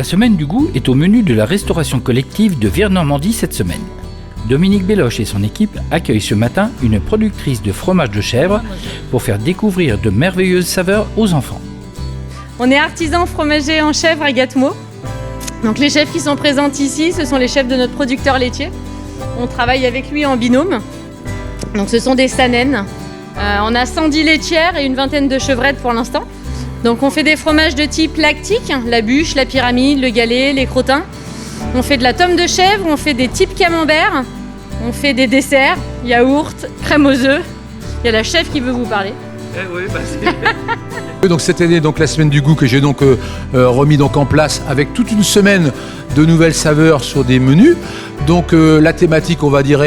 La semaine du goût est au menu de la restauration collective de Vire-Normandie cette semaine. Dominique Belloche et son équipe accueillent ce matin une productrice de fromage de chèvre pour faire découvrir de merveilleuses saveurs aux enfants. On est artisan fromager en chèvre à Gattemaux. Donc les chèvres qui sont présentes ici, ce sont les chèvres de notre producteur laitier. On travaille avec lui en binôme. Donc ce sont des Saanen. On a 110 laitières et une vingtaine de chevrettes pour l'instant. Donc on fait des fromages de type lactique, la bûche, la pyramide, le galet, les crottins. On fait de la tome de chèvre, on fait des types camembert, on fait des desserts, yaourt, crème aux œufs. Il y a la chef qui veut vous parler. Donc cette année, donc la semaine du goût que j'ai donc remis donc en place avec toute une semaine de nouvelles saveurs sur des menus. Donc la thématique, on va dire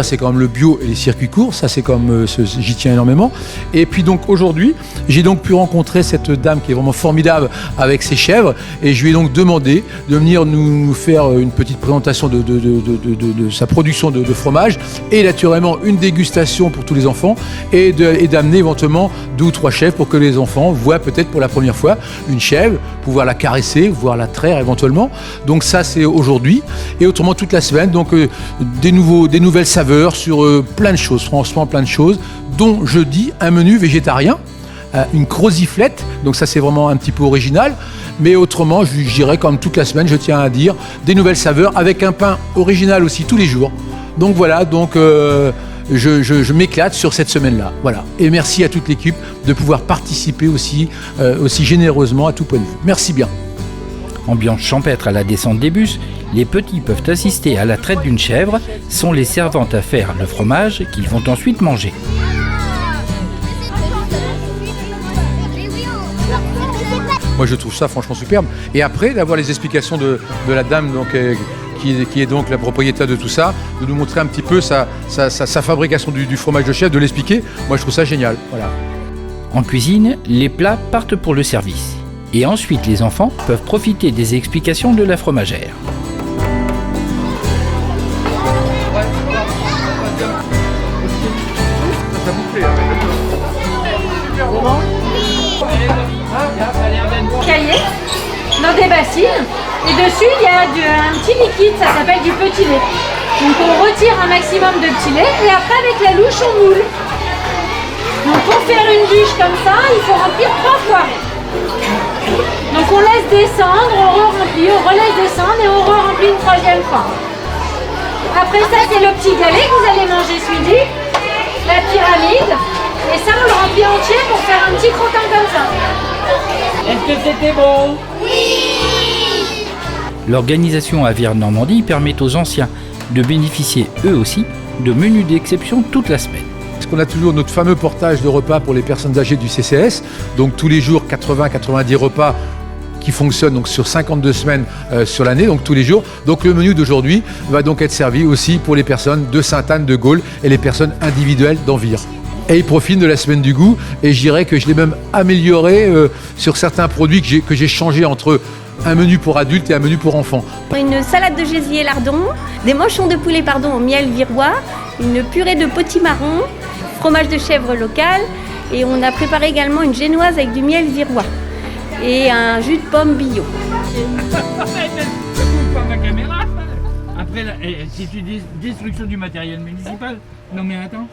c'est quand même le bio et les circuits courts. Ça c'est comme j'y tiens énormément. Et puis donc aujourd'hui, j'ai donc pu rencontrer cette dame qui est vraiment formidable avec ses chèvres et je lui ai donc demandé de venir nous faire une petite présentation de sa production de fromage et naturellement une dégustation pour tous les enfants et d'amener éventuellement 2 ou 3 chèvres pour que les enfants voient peut-être pour la première fois une chèvre, pouvoir la caresser, voir la traire éventuellement. Donc ça c'est aujourd'hui et autrement toute la semaine donc des nouvelles saveurs sur plein de choses, franchement plein de choses, dont jeudi un menu végétarien, une croziflette, donc ça c'est vraiment un petit peu original, mais autrement je dirais comme toute la semaine je tiens à dire des nouvelles saveurs avec un pain original aussi tous les jours. Donc voilà, donc je m'éclate sur cette semaine-là. Voilà. Et merci à toute l'équipe de pouvoir participer aussi généreusement à tout point de vue. Merci bien. Ambiance champêtre à la descente des bus, les petits peuvent assister à la traite d'une chèvre, sont les servantes à faire le fromage qu'ils vont ensuite manger. Moi je trouve ça franchement superbe. Et après d'avoir les explications de la dame donc, qui est donc la propriétaire de tout ça, de nous montrer un petit peu sa fabrication du fromage de chèvre, de l'expliquer, moi je trouve ça génial. Voilà. En cuisine, les plats partent pour le service. Et ensuite, les enfants peuvent profiter des explications de la fromagère. Cahier dans des bassines et dessus il y a un petit liquide, ça s'appelle du petit lait. Donc on retire un maximum de petit lait et après avec la louche on moule. Donc pour faire une bûche comme ça, il faut remplir 3 fois. Donc on laisse descendre, on re-remplit, on relaisse descendre et on re-remplit une 3e fois. Après ça c'est le petit galet que vous allez manger ce midi, la pyramide, et ça on le remplit entier pour faire un petit crottin comme ça. Est-ce que c'était bon? Oui! L'organisation à Vire-Normandie permet aux anciens de bénéficier eux aussi de menus d'exception toute la semaine. Parce qu'on a toujours notre fameux portage de repas pour les personnes âgées du CCS, donc tous les jours 80-90 repas qui fonctionnent donc sur 52 semaines sur l'année, donc tous les jours. Donc le menu d'aujourd'hui va donc être servi aussi pour les personnes de Sainte-Anne de Gaulle et les personnes individuelles d'Envire. Et il profite de la semaine du goût et je dirais que je l'ai même amélioré sur certains produits que j'ai changé entre un menu pour adultes et un menu pour enfants. Une salade de gésier lardon, des manchons de poulet au miel virois, une purée de potimarron, fromage de chèvre local et on a préparé également une génoise avec du miel virois et un jus de pomme bio. Après, si tu dis destruction du matériel municipal, non mais attends.